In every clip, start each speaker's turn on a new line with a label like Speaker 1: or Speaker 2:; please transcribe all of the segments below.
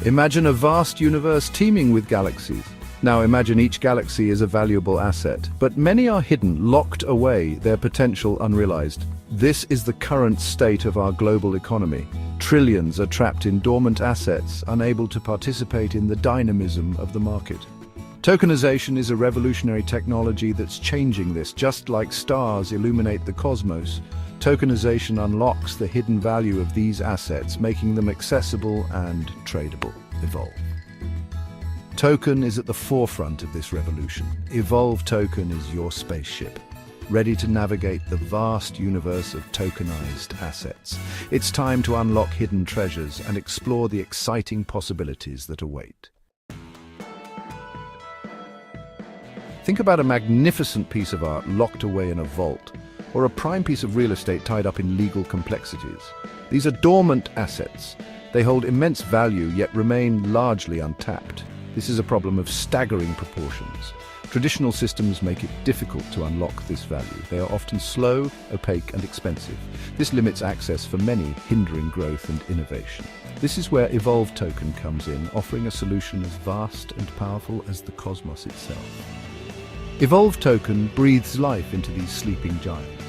Speaker 1: Imagine a vast universe teeming with galaxies. Now imagine each galaxy is a valuable asset, but many are hidden, locked away, their potential unrealized. This is the current state of our global economy. Trillions are trapped in dormant assets, unable to participate in the dynamism of the market. Tokenization is a revolutionary technology that's changing this. Just like stars illuminate the cosmos, tokenization unlocks the hidden value of these assets, making them accessible and tradable. Evolve. Token is at the forefront of this revolution. Evolve Token is your spaceship, ready to navigate the vast universe of tokenized assets. It's time to unlock hidden treasures and explore the exciting possibilities that await. Think about a magnificent piece of art locked away in a vault, or a prime piece of real estate tied up in legal complexities. These are dormant assets. They hold immense value, yet remain largely untapped. This is a problem of staggering proportions. Traditional systems make it difficult to unlock this value. They are often slow, opaque, and expensive. This limits access for many, hindering growth and innovation. This is where Evolve Token comes in, offering a solution as vast and powerful as the cosmos itself. Evolve Token breathes life into these sleeping giants.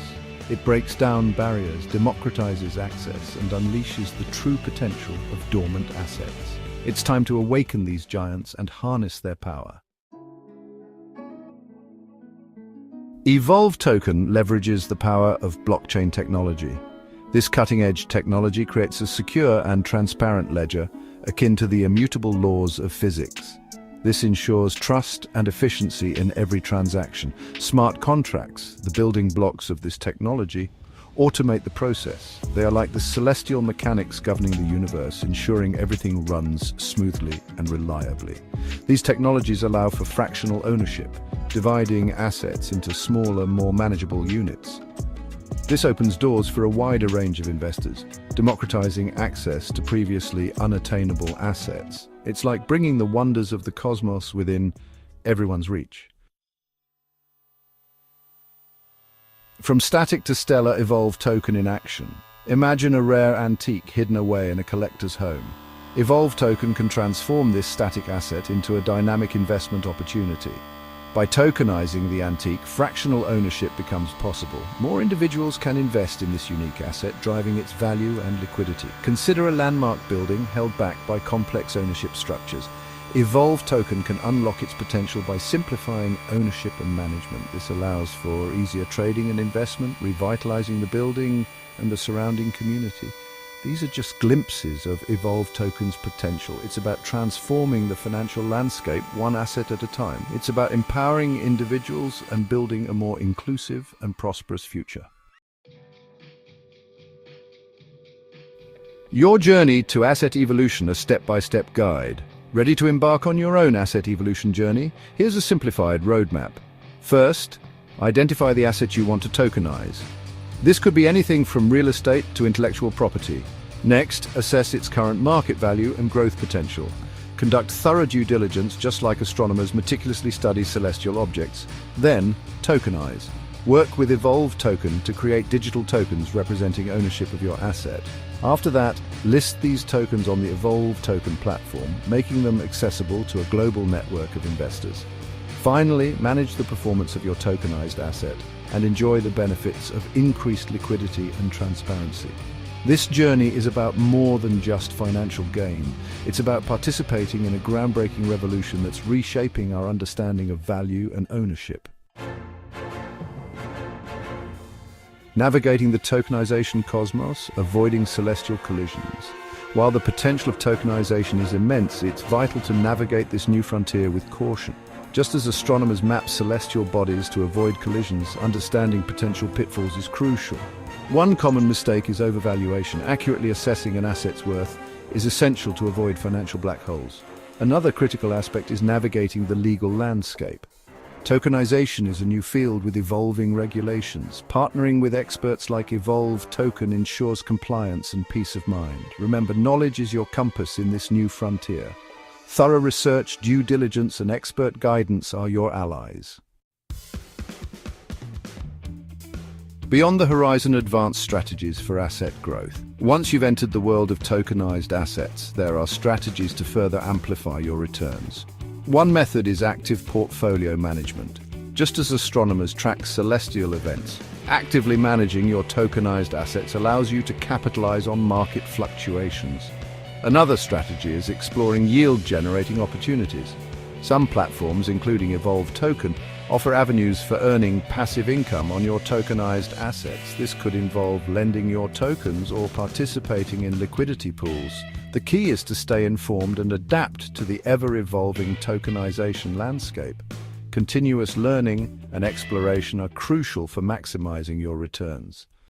Speaker 1: It breaks down barriers, democratizes access, and unleashes the true potential of dormant assets. It's time to awaken these giants and harness their power. Evolve Token leverages the power of blockchain technology. This cutting-edge technology creates a secure and transparent ledger, akin to the immutable laws of physics. This ensures trust and efficiency in every transaction. Smart contracts, the building blocks of this technology, automate the process. They are like the celestial mechanics governing the universe, ensuring everything runs smoothly and reliably. These technologies allow for fractional ownership, dividing assets into smaller, more manageable units. This opens doors for a wider range of investors, democratizing access to previously unattainable assets. It's like bringing the wonders of the cosmos within everyone's reach. From static to stellar, Evolve Token in action. Imagine a rare antique hidden away in a collector's home. Evolve Token can transform this static asset into a dynamic investment opportunity. By tokenizing the antique, fractional ownership becomes possible. More individuals can invest in this unique asset, driving its value and liquidity. Consider a landmark building held back by complex ownership structures. Evolve Token can unlock its potential by simplifying ownership and management. This allows for easier trading and investment, revitalizing the building and the surrounding community. These are just glimpses of Evolve Token's potential. It's about transforming the financial landscape one asset at a time. It's about empowering individuals and building a more inclusive and prosperous future. Your journey to asset evolution, a step-by-step guide. Ready to embark on your own asset evolution journey? Here's a simplified roadmap. First, identify the asset you want to tokenize. This could be anything from real estate to intellectual property. Next, assess its current market value and growth potential. Conduct thorough due diligence, just like astronomers meticulously study celestial objects. Then, tokenize. Work with Evolve Token to create digital tokens representing ownership of your asset. After that, list these tokens on the Evolve Token platform, making them accessible to a global network of investors. Finally, manage the performance of your tokenized asset and enjoy the benefits of increased liquidity and transparency. This journey is about more than just financial gain. It's about participating in a groundbreaking revolution that's reshaping our understanding of value and ownership. Navigating the tokenization cosmos, avoiding celestial collisions. While the potential of tokenization is immense, it's vital to navigate this new frontier with caution. Just as astronomers map celestial bodies to avoid collisions, understanding potential pitfalls is crucial. One common mistake is overvaluation. Accurately assessing an asset's worth is essential to avoid financial black holes. Another critical aspect is navigating the legal landscape. Tokenization is a new field with evolving regulations. Partnering with experts like Evolve Token ensures compliance and peace of mind. Remember, knowledge is your compass in this new frontier. Thorough research, due diligence, and expert guidance are your allies. Beyond the horizon, advanced strategies for asset growth. Once you've entered the world of tokenized assets, there are strategies to further amplify your returns. One method is active portfolio management. Just as astronomers track celestial events, actively managing your tokenized assets allows you to capitalize on market fluctuations. Another strategy is exploring yield-generating opportunities. Some platforms, including Evolve Token, offer avenues for earning passive income on your tokenized assets. This could involve lending your tokens or participating in liquidity pools. The key is to stay informed and adapt to the ever-evolving tokenization landscape. Continuous learning and exploration are crucial for maximizing your returns.